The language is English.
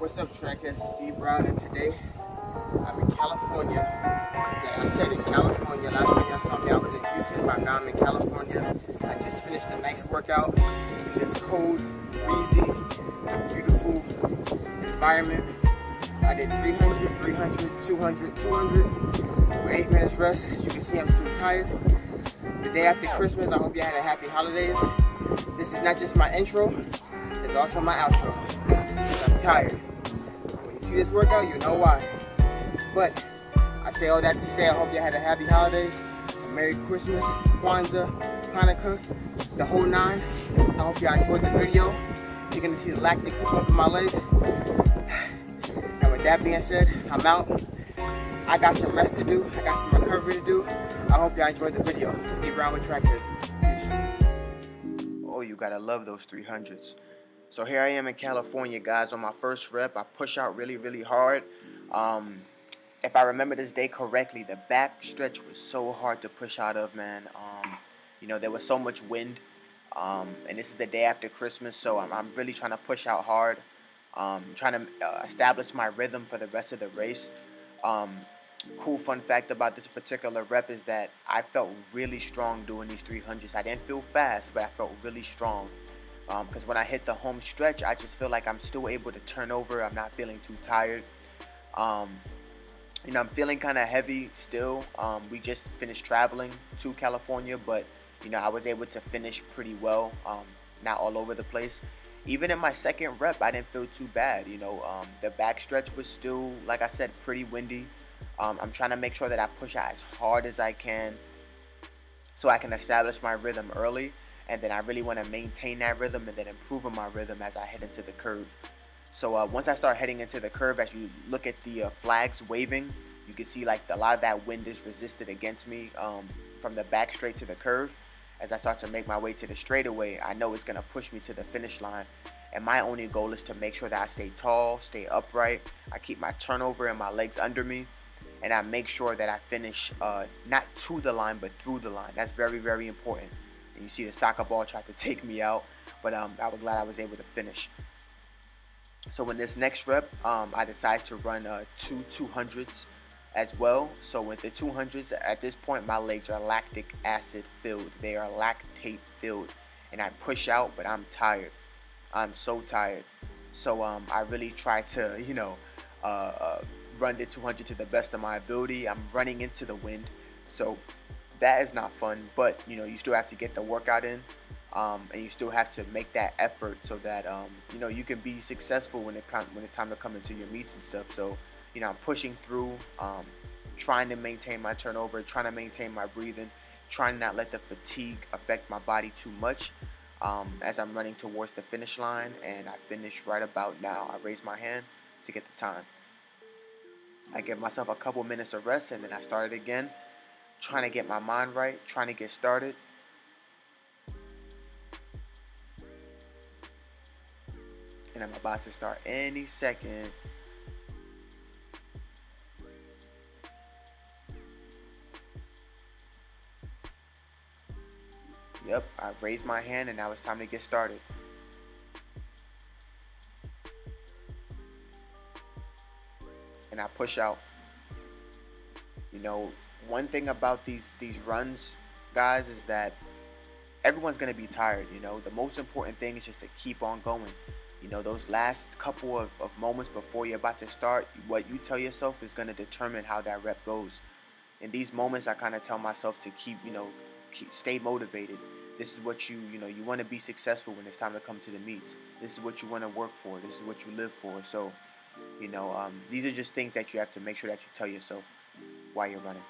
What's up, Trackers? It's D Brown, and today I'm in California. Like I said, in California. Last time y'all saw me, I was in Houston, but now I'm in California. I just finished a nice workout in this cold, breezy, beautiful environment. I did 300, 300, 200, 200 with 8 minutes rest. As you can see, I'm still tired. The day after Christmas, I hope you had a happy holidays. This is not just my intro, it's also my outro. I'm tired. So when you see this workout, you know why. But I say all that to say I hope you had a happy holidays, a Merry Christmas, Kwanzaa, Hanukkah, the whole nine. I hope y'all enjoyed the video. You're gonna see the lactic poop up in my legs. And with that being said, I'm out. I got some rest to do. I got some recovery to do. I hope y'all enjoyed the video. Let's get around with Track Kids. Peace. Oh, you gotta love those 300s. So here I am in California, guys. On my first rep, I push out really hard. If I remember this day correctly, the back stretch was so hard to push out of, man. You know, there was so much wind. And this is the day after Christmas, so I'm really trying to push out hard. Trying to establish my rhythm for the rest of the race. Cool fun fact about this particular rep is that I felt really strong doing these 300s. I didn't feel fast, but I felt really strong. Because when I hit the home stretch, I just feel like I'm still able to turn over. I'm not feeling too tired. You know, I'm feeling kind of heavy still. We just finished traveling to California, but you know, I was able to finish pretty well. Not all over the place. Even in my second rep, I didn't feel too bad. You know, the back stretch was still, like I said, pretty windy. I'm trying to make sure that I push out as hard as I can so I can establish my rhythm early. And then I really want to maintain that rhythm and then improve on my rhythm as I head into the curve. So once I start heading into the curve, as you look at the flags waving, you can see like a lot of that wind is resisted against me from the back straight to the curve. As I start to make my way to the straightaway, I know it's going to push me to the finish line. And my only goal is to make sure that I stay tall, stay upright. I keep my turnover and my legs under me. And I make sure that I finish not to the line, but through the line. That's very important. And you see the soccer ball tried to take me out, but I was glad I was able to finish. So in this next rep, I decided to run two 200s as well. So with the 200s, at this point, my legs are lactic acid filled. They are lactate filled. And I push out, but I'm tired. I'm so tired. So I really try to, you know, run the 200 to the best of my ability. I'm running into the wind. So that is not fun, but you know, you still have to get the workout in, and you still have to make that effort so that you know, you can be successful when it's time to come into your meets and stuff. So you know, I'm pushing through, trying to maintain my turnover, trying to maintain my breathing, trying to not let the fatigue affect my body too much as I'm running towards the finish line. And I finish right about now. I raise my hand to get the time. I give myself a couple minutes of rest, and then I start it again. Trying to get my mind right, trying to get started. And I'm about to start any second. Yep, I raised my hand and now it's time to get started. And I push out. You know, one thing about these runs, guys, is that everyone's going to be tired. You know, the most important thing is just to keep on going. You know, those last couple of moments before you're about to start, what you tell yourself is going to determine how that rep goes. In these moments, I kind of tell myself to keep, you know, stay motivated. This is what you know, you want to be successful when it's time to come to the meets. This is what you want to work for. This is what you live for. So, you know, these are just things that you have to make sure that you tell yourself while you're running.